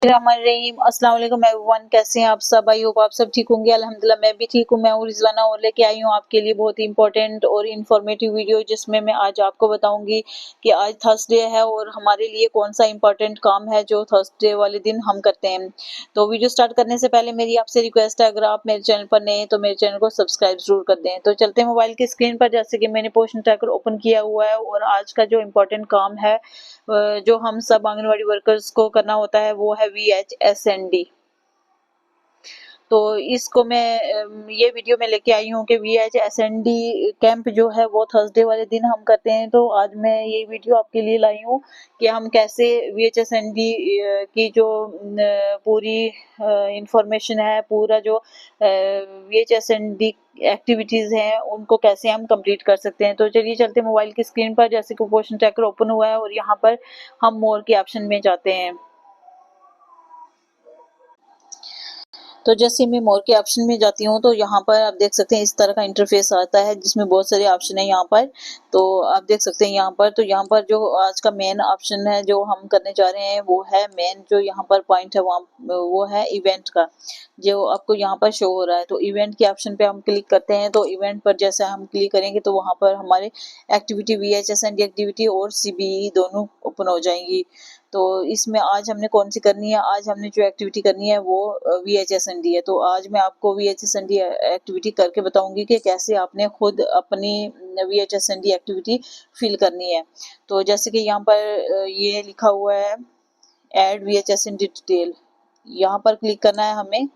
रहीम अस्सलाम वालेकुम एवरीवन, कैसे हैं आप सब। आई होप आप सब ठीक होंगे। अल्हम्दुलिल्लाह मैं भी ठीक हूँ। मैं हूँ रिजवाना और लेके आई हूँ आपके लिए बहुत ही इंपॉर्टेंट और इन्फॉर्मेटिव वीडियो, जिसमें मैं आज आपको बताऊंगी कि आज थर्सडे है और हमारे लिए कौन सा इंपॉर्टेंट काम है जो थर्सडे वाले दिन हम करते हैं। तो वीडियो स्टार्ट करने से पहले मेरी आपसे रिक्वेस्ट है, अगर आप मेरे चैनल पर नए हैं तो मेरे चैनल को सब्सक्राइब जरूर कर दें। तो चलते हैं मोबाइल की स्क्रीन पर, जैसे कि मैंने पोर्शन ट्रैकर ओपन किया हुआ है और आज का जो इम्पोर्टेंट काम है जो हम सब आंगनवाड़ी वर्कर्स को करना होता है वो है VHSND। तो इसको मैं ये वीडियो में लेके आई हूँ कि VHSND कैंप जो है वो थर्सडे वाले दिन हम करते हैं। तो आज मैं ये वीडियो आपके लिए लाई हूँ कि हम कैसे VHSND की जो पूरी इंफॉर्मेशन है, पूरा जो VHSND एक्टिविटीज हैं उनको कैसे हम कंप्लीट कर सकते हैं। तो चलिए चलते हैं मोबाइल की स्क्रीन पर, जैसे कि क्वेश्चन ट्रैकर ओपन हुआ है और यहाँ पर हम मोर के ऑप्शन में जाते हैं। तो जैसे मैं मोर के ऑप्शन में जाती हूँ तो यहाँ पर आप देख सकते हैं इस तरह का इंटरफेस आता है जिसमें बहुत सारे ऑप्शन है यहाँ पर। तो आप देख सकते हैं यहाँ पर जो आज का मेन ऑप्शन है जो हम करने जा रहे हैं वो है मेन, जो यहाँ पर पॉइंट है वहाँ वो है इवेंट का, जो आपको यहाँ पर शो हो रहा है। तो इवेंट के ऑप्शन पे हम क्लिक करते हैं। तो इवेंट पर जैसे हम क्लिक करेंगे तो वहाँ पर हमारे एक्टिविटी VHSND एक्टिविटी और CBE दोनों ओपन हो जाएंगी। तो इसमें आज हमने कौन सी करनी है, आज हमने जो एक्टिविटी करनी है वो VHSND है। तो आज मैं आपको VHSND एक्टिविटी करके बताऊंगी कि कैसे आपने खुद अपनी VHSND एक्टिविटी फिल करनी है। तो जैसे कि यहाँ पर ये लिखा हुआ है ऐड VHSND डिटेल, यहाँ पर क्लिक करना है हमें।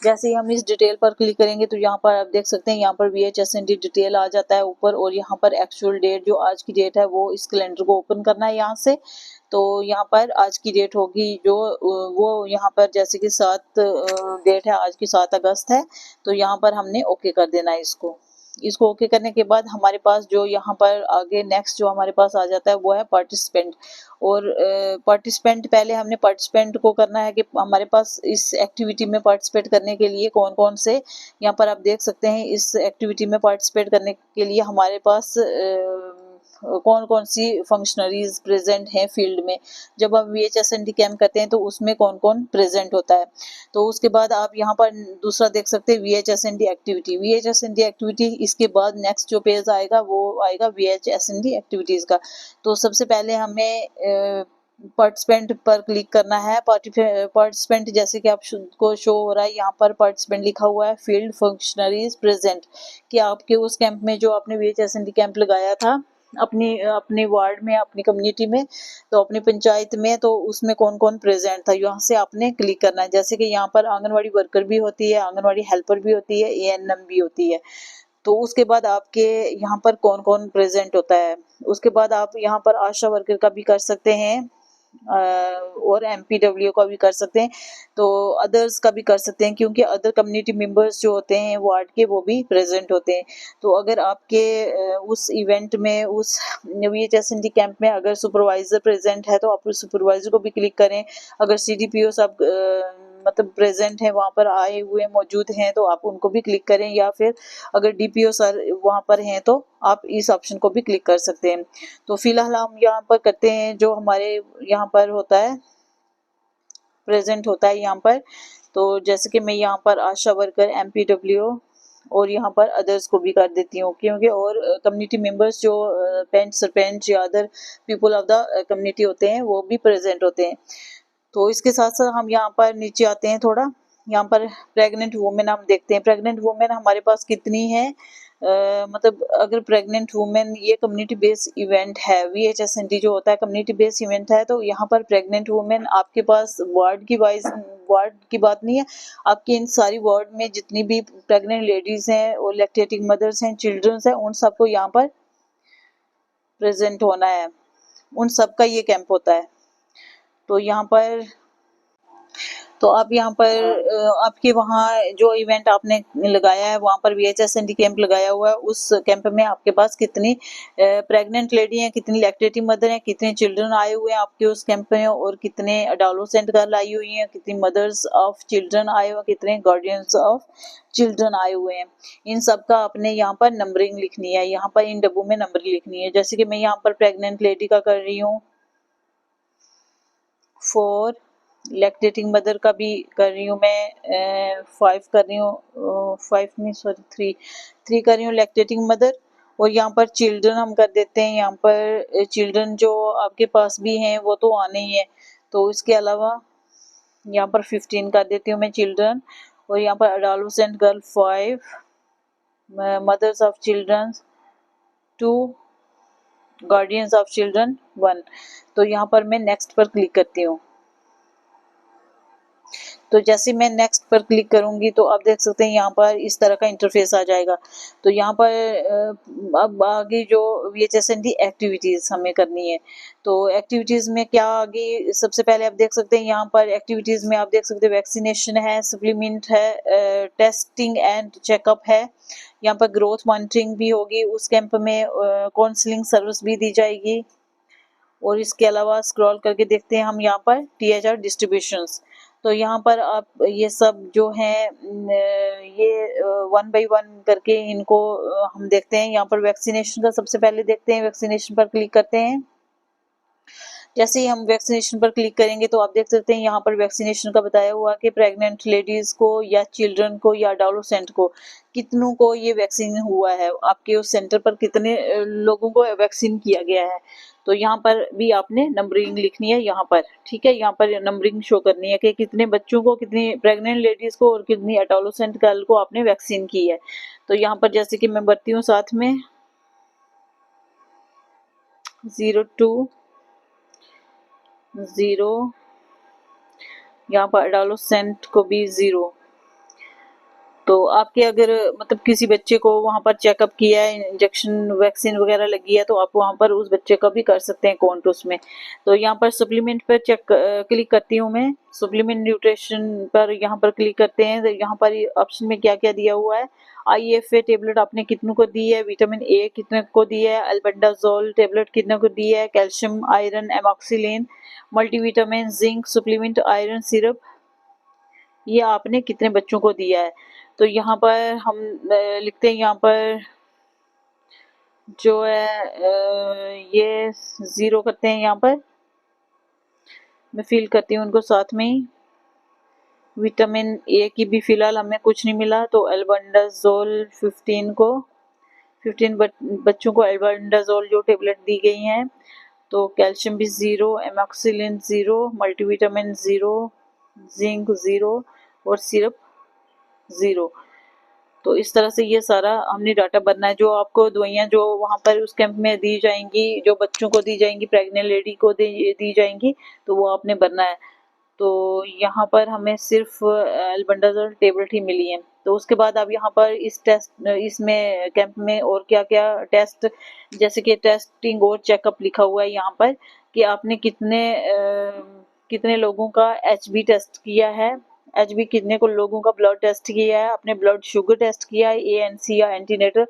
जैसे ही हम इस डिटेल पर क्लिक करेंगे तो यहाँ पर आप देख सकते हैं यहाँ पर VHSND डिटेल आ जाता है ऊपर, और यहाँ पर एक्चुअल डेट जो आज की डेट है वो इस कैलेंडर को ओपन करना है यहाँ से। तो यहाँ पर आज की डेट होगी जो वो यहाँ पर जैसे कि 7 डेट है, आज की 7 अगस्त है। तो यहाँ पर हमने ओके कर देना है इसको ओके करने के बाद हमारे पास जो यहाँ पर आगे नेक्स्ट जो हमारे पास आ जाता है वो है पार्टिसिपेंट। और पार्टिसिपेंट पहले हमने पार्टिसिपेंट को करना है कि हमारे पास इस एक्टिविटी में पार्टिसिपेट करने के लिए कौन कौन से, यहाँ पर आप देख सकते हैं इस एक्टिविटी में पार्टिसिपेट करने के लिए हमारे पास कौन कौन सी फंक्शनरीज प्रेजेंट हैं फील्ड में। जब आप VHSND कैंप करते हैं तो उसमें कौन कौन प्रेजेंट होता है। तो उसके बाद आप यहाँ पर दूसरा देख सकते हैं VHSND एक्टिविटी। इसके बाद नेक्स्ट जो पेज आएगा वो आएगा VHSND एक्टिविटीज का। तो सबसे पहले हमें पार्टिसिपेंट पर क्लिक करना है। पार्टिसिपेंट जैसे कि आपको शो हो रहा है यहाँ पर पार्टिसिपेंट लिखा हुआ है फील्ड फंक्शनरीज प्रेजेंट, कि आपके उस कैंप में जो आपने VHSND कैंप लगाया था अपनी अपने वार्ड में, अपनी कम्युनिटी में, तो अपनी पंचायत में, तो उसमें कौन कौन प्रेजेंट था यहाँ से आपने क्लिक करना है। जैसे कि यहाँ पर आंगनवाड़ी वर्कर भी होती है, आंगनवाड़ी हेल्पर भी होती है, ANM भी होती है। तो उसके बाद आपके यहाँ पर कौन कौन प्रेजेंट होता है। उसके बाद आप यहाँ पर आशा वर्कर का भी कर सकते हैं और MPW का भी कर सकते हैं, तो अदर्स का भी कर सकते हैं, क्योंकि अदर कम्युनिटी मेंबर्स जो होते हैं वार्ड के वो भी प्रेजेंट होते हैं। तो अगर आपके उस इवेंट में, उस VHSND कैंप में अगर सुपरवाइजर प्रेजेंट है तो आप उस सुपरवाइजर को भी क्लिक करें। अगर CDPO सब मतलब प्रेजेंट है, वहां पर आए हुए मौजूद हैं, तो आप उनको भी क्लिक करें, या फिर अगर DPO सर वहां पर हैं तो आप इस ऑप्शन को भी क्लिक कर सकते हैं। तो फिलहाल हम यहाँ पर करते हैं जो हमारे यहाँ पर होता है प्रेजेंट होता है यहाँ पर। तो जैसे कि मैं यहाँ पर आशा वर्कर, MPW और यहाँ पर अदर्स को भी कर देती हूँ, क्योंकि और कम्युनिटी मेंबर्स जो पंच सरपंच या other people of the community होते हैं वो भी प्रेजेंट होते हैं। तो इसके साथ साथ हम यहाँ पर नीचे आते हैं थोड़ा, यहाँ पर प्रेग्नेंट वुमेन हम देखते हैं। प्रेग्नेंट वुमेन हमारे पास कितनी है, मतलब अगर प्रेग्नेंट वुमेन ये कम्युनिटी बेस्ड इवेंट है, VHSND जो होता है कम्युनिटी बेस्ड इवेंट है, तो यहाँ पर प्रेग्नेंट वुमेन आपके पास वार्ड की बात नहीं है, आपकी इन सारी वार्ड में जितनी भी प्रेग्नेंट लेडीज हैं और लैक्टेटिंग मदर्स हैं, चिल्ड्रंस हैं, उन सबको यहाँ पर प्रेजेंट होना है, उन सबका ये कैंप होता है। तो यहाँ पर तो आप यहाँ पर आपके वहाँ जो इवेंट आपने लगाया है वहाँ पर VHSND कैंप लगाया हुआ है, उस कैंप में आपके पास कितनी प्रेग्नेंट लेडी हैं, कितनी लैक्टेटिंग मदर हैं, कितने चिल्ड्रन आए हुए हैं आपके उस कैंप में, और कितने अडोलेसेंट गर्ल आई हुई हैं, कितनी मदर्स ऑफ चिल्ड्रन आए हुए हैं, कितने गार्डियंस ऑफ चिल्ड्रन आए हुए हैं। इन सब का आपने यहाँ पर नंबरिंग लिखनी है, यहाँ पर इन डब्बों में नंबरिंग लिखनी है। जैसे कि मैं यहाँ पर प्रेग्नेंट लेडी का कर रही हूँ 4 लैक्टेटिंग मदर का भी कर रही हूँ मैं, 5 कर रही हूँ, 5 नहीं सॉरी 3 कर रही हूँ लैक्टेटिंग मदर। और यहाँ पर चिल्ड्रन हम कर देते हैं, यहाँ पर चिल्ड्रन जो आपके पास भी हैं वो तो आने ही है, तो इसके अलावा यहाँ पर 15 कर देती हूँ मैं चिल्ड्रन। और यहाँ पर adolescent girl 5, mothers of children 2, guardians of children 1। तो यहाँ पर मैं नेक्स्ट पर क्लिक करती हूँ। तो जैसे मैं नेक्स्ट पर क्लिक करूंगी तो आप देख सकते हैं यहाँ पर इस तरह का इंटरफेस आ जाएगा। तो यहाँ पर अब आगे जो VHSND एक्टिविटीज हमें करनी है, तो एक्टिविटीज में क्या आगे सबसे पहले आप देख सकते हैं यहाँ पर एक्टिविटीज में आप देख सकते हैं वैक्सीनेशन है, सप्लीमेंट है, टेस्टिंग एंड चेकअप है, यहाँ पर ग्रोथ मॉनिटरिंग भी होगी, उस कैंप में काउंसलिंग सर्विस भी दी जाएगी। और इसके अलावा स्क्रॉल करके देखते हैं हम यहाँ पर THR डिस्ट्रीब्यूशंस। तो यहाँ पर आप ये सब जो हैं ये 1 बाय 1 करके इनको हम देखते हैं। यहाँ पर वैक्सीनेशन का सबसे पहले देखते हैं, वैक्सीनेशन पर क्लिक करते हैं। जैसे ही हम वैक्सीनेशन पर क्लिक करेंगे तो आप देख सकते हैं यहाँ पर वैक्सीनेशन का बताया हुआ कि प्रेग्नेंट लेडीज को या चिल्ड्रन को या एडोलसेंट को कितनों को ये वैक्सीन हुआ है, आपके उस सेंटर पर कितने लोगों को वैक्सीन किया गया है। तो यहाँ पर भी आपने नंबरिंग लिखनी है यहाँ पर, ठीक है, यहाँ पर नंबरिंग शो करनी है कि कितने बच्चों को, कितनी प्रेग्नेंट लेडीज को और कितनी एडोलसेंट गर्ल को आपने वैक्सीन की है। तो यहाँ पर जैसे कि मैं भरती हूँ साथ में 02 0, यहाँ पर एडोलसेंट को भी 0। तो आपके अगर मतलब किसी बच्चे को वहाँ पर चेकअप किया है, इंजेक्शन वैक्सीन वगैरह लगी है, तो आप वहाँ पर उस बच्चे का भी कर सकते हैं काउंट उसमें। तो यहाँ पर सप्लीमेंट पर क्लिक करती हूँ मैं, सप्लीमेंट न्यूट्रिशन पर यहाँ पर क्लिक करते हैं। तो यहाँ पर ऑप्शन में क्या क्या दिया हुआ है, IFA टेबलेट आपने कितनों को दी है, विटामिन A कितने को दी है, अल्बेंडाजोल टेबलेट कितने को दी है, calcium, iron, एमॉक्सिलिन, multivitamin, zinc supplement, iron syrup, ये आपने कितने बच्चों को दिया है। तो यहाँ पर हम लिखते हैं, यहाँ पर जो है ये 0 करते हैं। यहाँ पर मैं फिल करती हूँ उनको साथ में ही। विटामिन A की भी फिलहाल हमें कुछ नहीं मिला, तो एल्बेंडाजोल 15 बच्चों को एल्बेंडाजोल जो टेबलेट दी गई हैं। तो कैल्शियम भी 0, एमॉक्सिलिन 0, मल्टीविटामिन 0, जिंक 0 और सिरप 0। तो इस तरह से ये सारा हमने डाटा भरना है। जो आपको दवाइयाँ जो वहाँ पर उस कैंप में दी जाएंगी, जो बच्चों को दी जाएंगी, प्रेग्नेंट लेडी को दी जाएंगी, तो वो आपने भरना है। तो यहाँ पर हमें सिर्फ एल्बेंडाजोल टेबलेट ही मिली है। तो उसके बाद अब यहाँ पर इसमें कैंप में और क्या क्या टेस्ट, जैसे कि टेस्टिंग और चेकअप लिखा हुआ है यहाँ पर कि आपने कितने लोगों का HB टेस्ट किया है, HB कितने को लोगों का ब्लड टेस्ट किया है, अपने ब्लड शुगर टेस्ट किया है, ANC या एंटीनेटल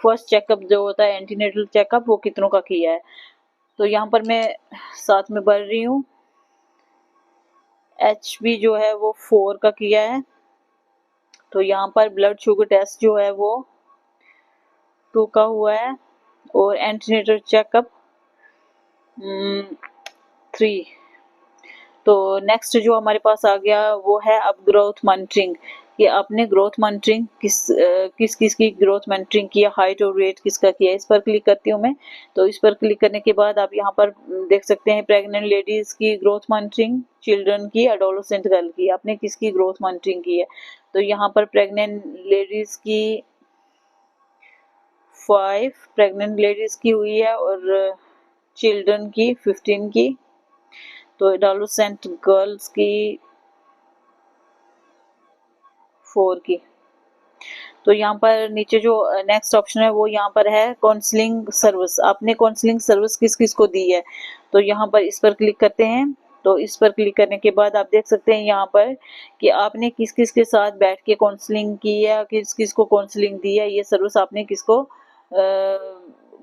फर्स्ट चेकअप जो होता है एंटीनेटल चेकअप, वो कितनों का किया है। तो यहाँ पर मैं साथ में भर रही हूँ। HB जो है वो 4 का किया है। तो यहाँ पर ब्लड शुगर टेस्ट जो है वो 2 का हुआ है और एंटीनेटल चेकअप 3। तो नेक्स्ट जो हमारे पास आ गया वो है अब ग्रोथ मॉनिटरिंग, कि आपने ग्रोथ मॉनिटरिंग किस किस की ग्रोथ मॉनिटरिंग किया, हाइट और वेट किसका किया। इस पर क्लिक करती हूँ मैं। तो इस पर क्लिक करने के बाद आप यहाँ पर देख सकते हैं प्रेग्नेंट लेडीज की ग्रोथ मॉनिटरिंग, चिल्ड्रन की, एडोलसेंट गर्ल की, आपने किसकी ग्रोथ मॉनिटरिंग की है। तो यहाँ पर प्रेग्नेंट लेडीज की 5 प्रेग्नेंट लेडीज की हुई है और चिल्ड्रन की 15 की। तो एडोलसेंट गर्ल्स की 4 की। तो यहाँ पर नीचे जो नेक्स्ट ऑप्शन है वो यहाँ पर है काउंसलिंग सर्विस, आपने काउंसलिंग सर्विस किस किस को दी है। तो यहाँ पर इस पर क्लिक करते हैं। तो इस पर क्लिक करने के बाद आप देख सकते हैं यहाँ पर कि आपने किस किस के साथ बैठ के काउंसलिंग की है, किस किस को काउंसलिंग दी है, ये सर्विस आपने किसको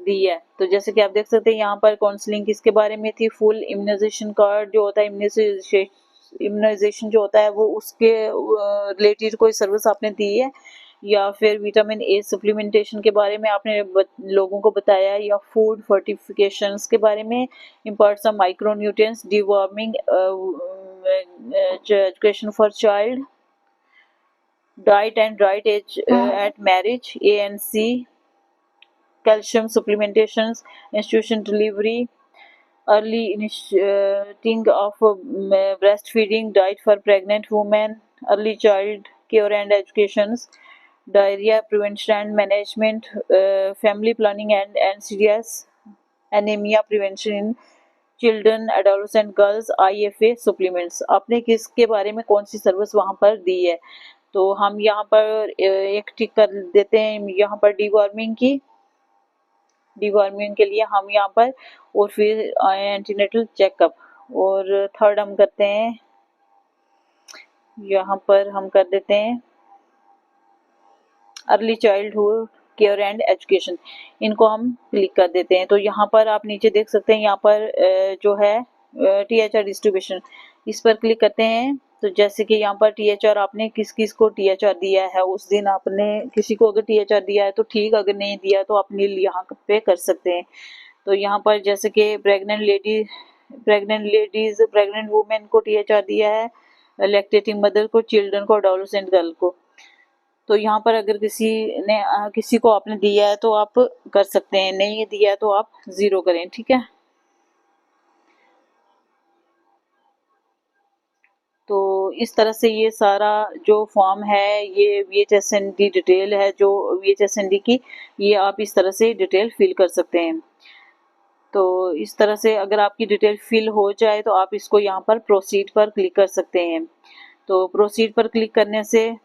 दी है। तो जैसे कि आप देख सकते हैं यहाँ पर काउंसलिंग किसके बारे में थी, फुल इम्यूनाइजेशन कार्ड जो होता है, इम्यूनाइजेशन जो होता है वो उसके रिलेटेड कोई सर्विस आपने दी है। या फिर विटामिन ए सप्लीमेंटेशन के बारे में आपने लोगों को बताया, या फूड फोर्टिफिकेशंस के बारे में, impart some micronutrients, deworming education for child, diet and right age at marriage, ANC, calcium supplementations, institution delivery, early initiating of breastfeeding, diet for pregnant women, early child care and educations, diarrhea prevention and management, family planning and NCDs, anemia prevention in children, adolescent girls, IFA supplements. आपने किसके बारे में कौन सी service वहाँ पर दी है, तो हम यहाँ पर एक टिक कर देते हैं यहाँ पर डिवॉर्मिंग की। डिवॉर्मिंग के लिए हम यहाँ पर, और फिर एंटीनेटल चेकअप, और थर्ड हम करते हैं यहाँ पर हम कर देते हैं early childhood care and education, इनको हम क्लिक कर देते हैं। तो यहाँ पर आप नीचे देख सकते हैं, यहाँ पर जो है THR डिस्ट्रीब्यूशन, इस पर क्लिक करते हैं। तो जैसे कि यहाँ पर THR आपने किस किस को THR दिया है, उस दिन आपने किसी को अगर THR दिया है तो ठीक, अगर नहीं दिया तो आप नील यहाँ पे कर सकते हैं। तो यहाँ पर जैसे कि प्रेग्नेंट लेडीज, प्रेग्नेंट वुमेन को THR दिया है, लैक्टेटिंग मदर को, चिल्ड्रन को, एडोलसेंट गर्ल को। तो यहाँ पर अगर किसी को आपने दिया है तो आप कर सकते हैं, नहीं दिया है तो आप 0 करें, ठीक है। तो इस तरह से ये सारा जो फॉर्म है, ये VHSND डिटेल है, जो VHSND की, ये आप इस तरह से डिटेल फिल कर सकते हैं। तो इस तरह से अगर आपकी डिटेल फिल हो जाए तो आप इसको यहाँ पर प्रोसीड पर क्लिक कर सकते हैं। तो प्रोसीड पर क्लिक करने से,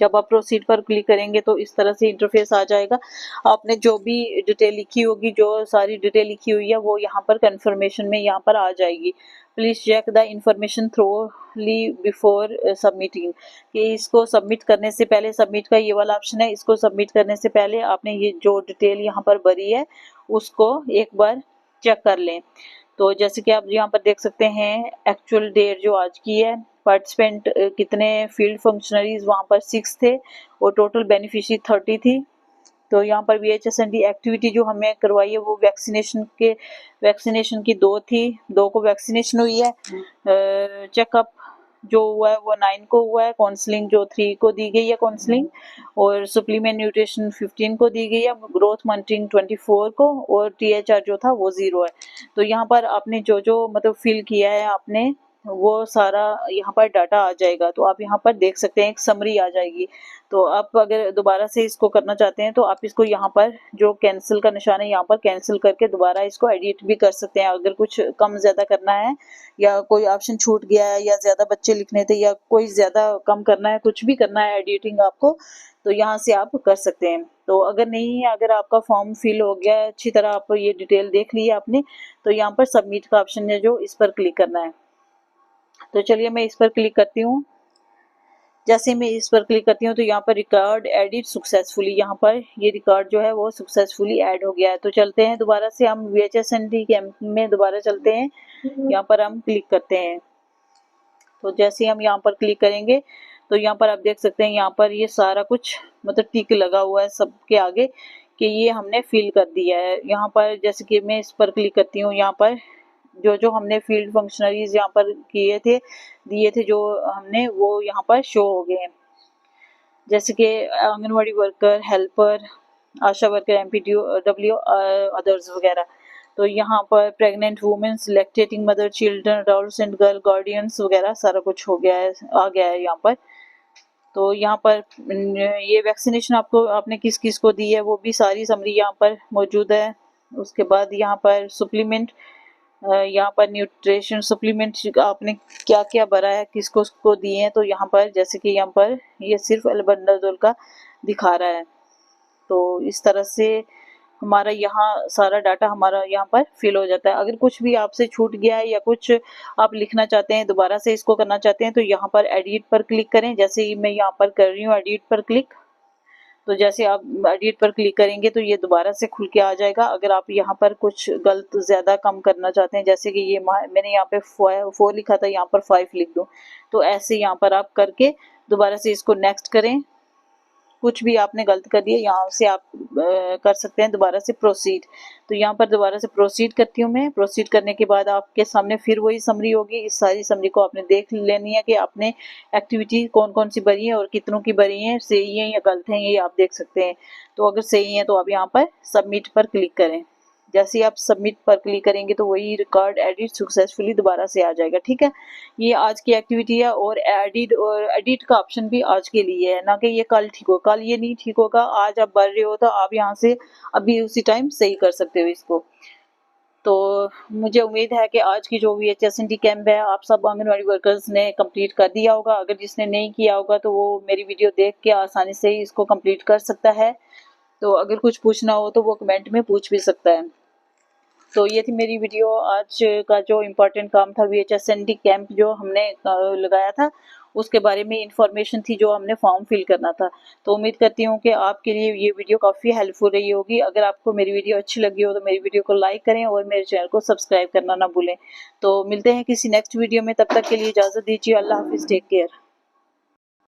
जब आप प्रोसीड पर क्लिक करेंगे तो इस तरह से इंटरफेस आ जाएगा। आपने जो भी डिटेल लिखी होगी, जो सारी डिटेल लिखी हुई है, वो यहाँ पर कंफर्मेशन में यहाँ पर आ जाएगी। Please check the information thoroughly before submitting, कि इसको सबमिट करने से पहले, सबमिट का ये वाला ऑप्शन है, इसको सबमिट करने से पहले आपने ये जो डिटेल यहाँ पर भरी है उसको एक बार चेक कर लें। तो जैसे कि आप यहाँ पर देख सकते हैं, एक्चुअल डेट जो आज की है, पार्टिसिपेंट कितने, फील्ड फंक्शनरीज वहाँ पर 6 थे और टोटल बेनिफिशियरी 30 थी। तो यहाँ पर VHSND एक्टिविटी जो हमें करवाई है वो वैक्सीनेशन की 2 थी, 2 को वैक्सीनेशन हुई है। चेकअप जो हुआ है वो 9 को हुआ है, काउंसलिंग जो 3 को दी गई है काउंसलिंग, और सप्लीमेंट न्यूट्रिशन 15 को दी गई है, ग्रोथ मॉनिटरिंग 24 को, और THR जो था वो 0 है। तो यहाँ पर आपने जो जो मतलब फिल किया है आपने, वो सारा यहाँ पर डाटा आ जाएगा। तो आप यहाँ पर देख सकते हैं, एक समरी आ जाएगी। तो आप अगर दोबारा से इसको करना चाहते हैं तो आप इसको यहाँ पर जो कैंसिल का निशान है, यहाँ पर कैंसिल करके दोबारा इसको एडिट भी कर सकते हैं। अगर कुछ कम ज्यादा करना है, या कोई ऑप्शन छूट गया है, या ज्यादा बच्चे लिखने थे, या कोई ज्यादा कम करना है, कुछ भी करना है एडिटिंग आपको, तो यहाँ से आप कर सकते हैं। तो अगर नहीं है, अगर आपका फॉर्म फिल हो गया है अच्छी तरह, आप ये डिटेल देख ली है आपने, तो यहाँ पर सबमिट का ऑप्शन है जो, इस पर क्लिक करना है। तो चलिए मैं इस पर क्लिक करती हूँ। जैसे मैं इस पर क्लिक करती हूँ तो यहाँ पर रिकॉर्ड एडिट सक्सेसफुली, यहाँ पर ये रिकॉर्ड जो है वो सक्सेसफुली ऐड हो गया है। तो चलते हैं दोबारा से, हम VHSND कैंप में दोबारा चलते हैं, यहाँ पर हम क्लिक करते हैं। तो जैसे हम यहाँ पर क्लिक करेंगे तो यहाँ पर आप देख सकते हैं, यहाँ पर ये सारा कुछ मतलब टिक लगा हुआ है सबके आगे कि ये हमने फिल कर दिया है। यहाँ पर जैसे कि मैं इस पर क्लिक करती हूँ, यहाँ पर जो जो हमने फील्ड फंक्शनरीज यहाँ पर दिए थे जो हमने, वो यहाँ पर शो हो गए हैं। जैसे कि आंगनवाड़ी वर्कर, हेल्पर, आशा वर्कर, MPW, अदर्स वगैरह। तो यहाँ पर pregnant women's, lactating mother, children, adolescent girl, guardians वगैरह सारा कुछ हो गया है, आ गया है यहाँ पर। तो यहाँ पर ये वैक्सीनेशन आपने किस किस को दी है वो भी सारी समरी यहाँ पर मौजूद है। उसके बाद यहाँ पर सप्लीमेंट, यहाँ पर न्यूट्रिशन सप्लीमेंट आपने क्या क्या भरा है, किसको को दिए हैं, तो यहाँ पर जैसे कि यहाँ पर ये सिर्फ अल्बेंडाजोल का दिखा रहा है। तो इस तरह से हमारा यहाँ सारा डाटा हमारा यहाँ पर फिल हो जाता है। अगर कुछ भी आपसे छूट गया है या कुछ आप लिखना चाहते हैं, दोबारा से इसको करना चाहते हैं, तो यहाँ पर एडिट पर क्लिक करें। जैसे ही मैं यहाँ पर कर रही हूँ एडिट पर क्लिक, तो जैसे आप एडिट पर क्लिक करेंगे तो ये दोबारा से खुल के आ जाएगा। अगर आप यहाँ पर कुछ गलत ज्यादा कम करना चाहते हैं, जैसे कि ये मैंने यहाँ पे 4 लिखा था, यहाँ पर 5 लिख दूं, तो ऐसे यहाँ पर आप करके दोबारा से इसको नेक्स्ट करें। कुछ भी आपने गलत कर दिया, यहाँ से आप कर सकते हैं दोबारा से प्रोसीड। तो यहाँ पर दोबारा से प्रोसीड करती हूँ मैं। प्रोसीड करने के बाद आपके सामने फिर वही समरी होगी। इस सारी समरी को आपने देख लेनी है कि आपने एक्टिविटी कौन कौन सी भरी है और कितनों की भरी है, सही है या गलत है, ये आप देख सकते हैं। तो अगर सही है तो आप यहाँ पर सबमिट पर क्लिक करें। जैसे ही आप सबमिट पर क्लिक करेंगे तो वही रिकॉर्ड एडिट सक्सेसफुली दोबारा से आ जाएगा। ठीक है, ये आज की एक्टिविटी है और एडिट का ऑप्शन भी आज के लिए है, ना कि ये कल ठीक हो। कल ये नहीं ठीक होगा, आज आप भर रहे हो तो आप यहाँ से अभी उसी टाइम सही कर सकते हो इसको। तो मुझे उम्मीद है कि आज की जो VHSND कैंप है आप सब आंगनवाड़ी वर्कर्स ने कंप्लीट कर दिया होगा। अगर जिसने नहीं किया होगा तो वो मेरी वीडियो देख के आसानी से ही इसको कंप्लीट कर सकता है। तो अगर कुछ पूछना हो तो वो कमेंट में पूछ भी सकता है। तो ये थी मेरी वीडियो। आज का जो इम्पोर्टेंट काम था VHSND कैंप जो हमने लगाया था, उसके बारे में इंफॉर्मेशन थी जो हमने फॉर्म फिल करना था। तो उम्मीद करती हूँ कि आपके लिए ये वीडियो काफ़ी हेल्पफुल रही होगी। अगर आपको मेरी वीडियो अच्छी लगी हो तो मेरी वीडियो को लाइक करें और मेरे चैनल को सब्सक्राइब करना ना भूलें। तो मिलते हैं किसी नेक्स्ट वीडियो में, तब तक के लिए इजाज़त दीजिए। अल्लाह हाफिज़, टेक केयर।